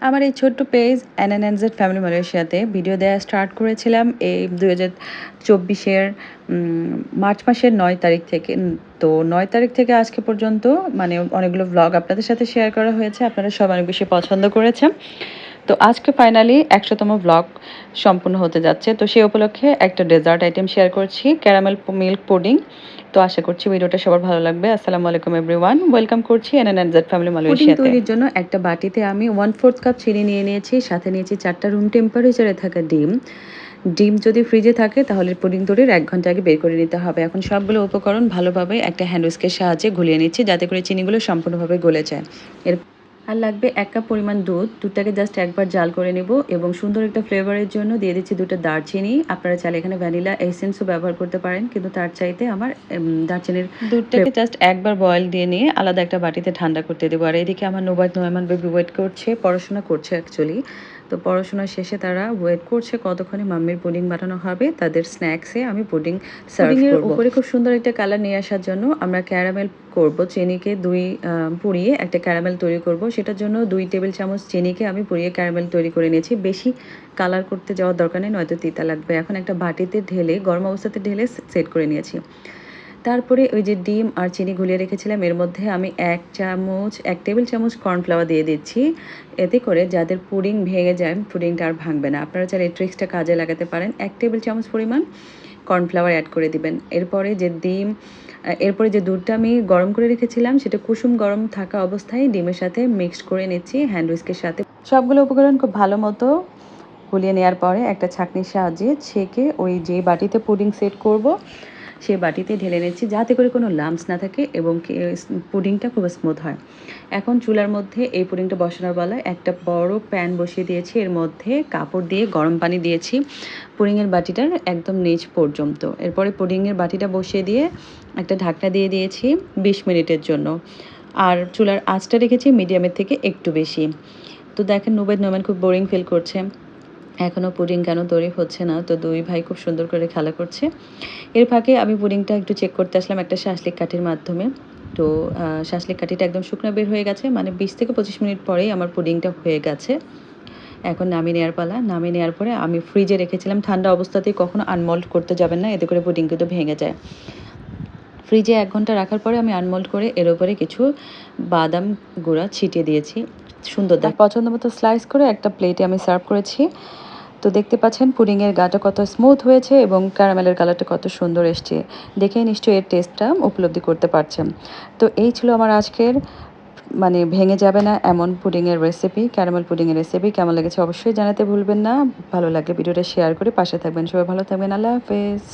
আমার এই ছোট্ট পেজ NNNZ ফ্যামিলি মালয়েশিয়াতে ভিডিও দেওয়া স্টার্ট করেছিলাম এই 2024-এর মার্চ মাসের 9 তারিখ থেকে। তো 9 তারিখ থেকে আজকে পর্যন্ত মানে অনেকগুলো ভ্লগ আপনাদের সাথে শেয়ার করা হয়েছে। আপনারা সবাই অনেক বেশি পছন্দ করেছেন। তো আজকে ফাইনালি 100তম ভ্লগ সম্পূর্ণ হতে যাচ্ছে। তো সেই উপলক্ষে একটা ডেজার্ট আইটেম শেয়ার করছি, ক্যারামেল মিল্ক পুডিং। তো আশা করছি ভিডিওটা সবার ভালো লাগবে। আসসালামু আলাইকুম এভরিওয়ান, ওয়েলকাম করছি NNNZ ফ্যামিলি মালয়েশিয়াতে। পুডিং তৈরির জন্য একটা বাটিতে আমি 1/4 কাপ চিনি নিয়ে নিয়েছি, সাথে নিয়েছি 4টা রুম টেম্পারেচারে থাকা ডিম। ডিম যদি ফ্রিজে থাকে তাহলে পুডিং তৈরির 1 ঘন্টা আগে বের করে নিতে হবে। এখন সবগুলো উপকরণ ভালোভাবে একটা হ্যান্ড উইস্কের সাহায্যে গুলিয়ে নিচ্ছি, যাতে করে চিনিগুলো সম্পূর্ণভাবে গলে যায়। এর আর লাগবে 1 কাপ পরিমাণ দুধ। দুধটাকে জাস্ট একবার জাল করে নেব এবং সুন্দর একটা ফ্লেভারের জন্য দিয়ে দিচ্ছি 2টা দারচিনি। আপনারা চাইলে এখানে ভ্যানিলা এসেন্সও ব্যবহার করতে পারেন, কিন্তু তার চাইতে আমার দারচিনির দুধটাকে জাস্ট একবার বয়েল দিয়ে নিয়ে আলাদা একটা বাটিতে ঠান্ডা করতে দেবো। আর এদিকে আমার নোমান বেবি ওয়েট করছে, পড়াশোনা করছে অ্যাকচুয়ালি। তো পড়াশোনা শেষে তারা ওয়েট করছে কতক্ষণে মাম্মির পুডিং বানানো হবে। তাদের স্ন্যাক্সে আমি পুডিং সার্ভ করব। উপরে খুব সুন্দর একটা কালার নিয়ে আসার জন্য আমরা ক্যারামেল করব। চিনিকে পুড়িয়ে একটা ক্যারামেল তৈরি করব। সেটার জন্য 2 টেবিল চামচ চিনিকে আমি পুড়িয়ে ক্যারামেল তৈরি করে নিয়েছি। বেশি কালার করতে যাওয়ার দরকার নেই, নয়তো তিতা লাগবে। এখন একটা বাটিতে ঢেলে, গরম অবস্থাতে ঢেলে সেট করে নিয়েছি। তারপরে ওই যে ডিম আর চিনি গুলিয়ে রেখেছিলাম, এর মধ্যে আমি 1 টেবিল চামচ কর্নফ্লাওয়ার দিয়ে দিচ্ছি। এতে করে যাদের পুডিং ভেঙে যায়, পুডিংটা আর ভাঙবে না। আপনারা চাইলে এই ট্রিক্সটা কাজে লাগাতে পারেন। 1 টেবিল চামচ পরিমাণ কর্নফ্লাওয়ার অ্যাড করে দিবেন। এরপরে যে দুধটা আমি গরম করে রেখেছিলাম, সেটা কুসুম গরম থাকা অবস্থায় ডিমের সাথে মিক্সড করে নিচ্ছি হ্যান্ড উইস্কের সাথে। সবগুলো উপকরণ খুব ভালো মতো গুলিয়ে নেওয়ার পরে একটা ছাঁকনির সাহায্যে ছেঁকে ওই যে বাটিতে পুডিং সেট করব, সেই বাটিতে ঢেলে নিচ্ছি, যাতে করে কোনো লাম্পস না থাকে এবং পুডিংটা খুব স্মুথ হয়। এখন চুলার মধ্যে এই পুডিংটা বসানোর বেলায় একটা বড় প্যান বসিয়ে দিয়েছি। এর মধ্যে কাপড় দিয়ে গরম পানি দিয়েছি পুডিংয়ের বাটিটার একদম নিচ পর্যন্ত। এরপরে পুডিংয়ের বাটিটা বসিয়ে দিয়ে একটা ঢাকনা দিয়ে দিয়েছি 20 মিনিটের জন্য। আর চুলার আঁচটা রেখেছি মিডিয়ামের থেকে একটু বেশি। তো দেখেন নোমান খুব বোরিং ফিল করছে, এখনও পুডিং কেন তৈরি হচ্ছে না। তো দুই ভাই খুব সুন্দর করে খেলা করছে। এর ফাঁকে আমি পুডিংটা একটু চেক করতে আসলাম একটা শাঁসলিক কাঠির মাধ্যমে। তো শাঁসলিক কাঠিটা একদম শুকনো বের হয়ে গেছে, মানে 20 থেকে 25 মিনিট পরেই আমার পুডিংটা হয়ে গেছে। এখন নামিয়ে নেওয়ার পালা। নামিয়ে নেওয়ার পরে আমি ফ্রিজে রেখেছিলাম। ঠান্ডা অবস্থাতেই কখনো আনমোল্ড করতে যাবেন না, এতে করে পুডিং কিন্তু ভেঙে যায়। ফ্রিজে 1 ঘন্টা রাখার পরে আমি আনমোল্ড করে এর উপরে কিছু বাদাম গুঁড়া ছিটিয়ে দিয়েছি। সুন্দর পছন্দ মতো স্লাইস করে একটা প্লেটে আমি সার্ভ করেছি। তো দেখতে পাচ্ছেন পুডিংয়ের গাটা কত স্মুথ হয়েছে এবং ক্যারামেলের কালারটা কত সুন্দর এসছে। দেখেই নিশ্চয়ই এর টেস্টটা উপলব্ধি করতে পারছেন। তো এই ছিল আমার আজকের মানে ভেঙে যাবে না এমন পুডিংয়ের রেসিপি, ক্যারামেল পুডিংয়ের রেসিপি। কেমন লেগেছে অবশ্যই জানাতে ভুলবেন না। ভালো লাগলে ভিডিওটা শেয়ার করে পাশে থাকবেন। সবাই ভালো থাকবেন। আল্লাহ হাফেজ।